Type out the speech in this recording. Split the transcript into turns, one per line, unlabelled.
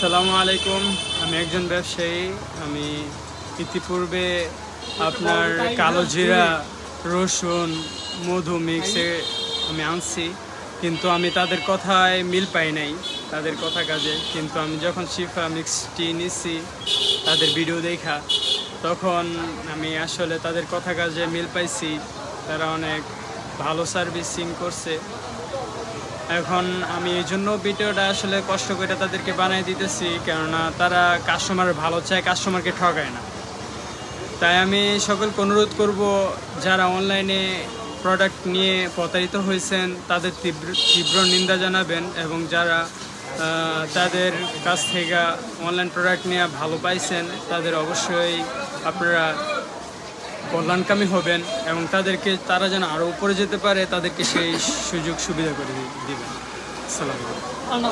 আসসালামু আলাইকুম। আমি একজন ব্যবসায়ী। আমি ইতিপূর্বে আপনার কালো জিরা, রসুন, মধু মিক্সে আমি আনছি, কিন্তু আমি তাদের কথায় মিল পাই নাই, তাদের কথা কাজে। কিন্তু আমি যখন শিফা মিক্সটি নিছি তাদের ভিডিও দেখা, তখন আমি আসলে তাদের কথা কাজে মিল পাইছি। তারা অনেক ভালো সার্ভিসিং করছে। এখন আমি এই জন্য ভিডিওটা আসলে কষ্ট করে তাদেরকে বানিয়ে দিতেছি, কেননা তারা কাস্টমার ভালো চায়, কাস্টমারকে ঠকায় না। তাই আমি সকলকে অনুরোধ করব, যারা অনলাইনে প্রোডাক্ট নিয়ে প্রতারিত হয়েছেন তাদের তীব্র নিন্দা জানাবেন, এবং যারা তাদের কাছ থেকে অনলাইন প্রোডাক্ট নিয়ে ভালো পাইছেন তাদের অবশ্যই আপনারা কল্যাণকামী হবেন, এবং তারা যেন আরও উপরে যেতে পারে তাদেরকে সেই সুযোগ সুবিধা করে দিবেন। আসসালামু আলাইকুম।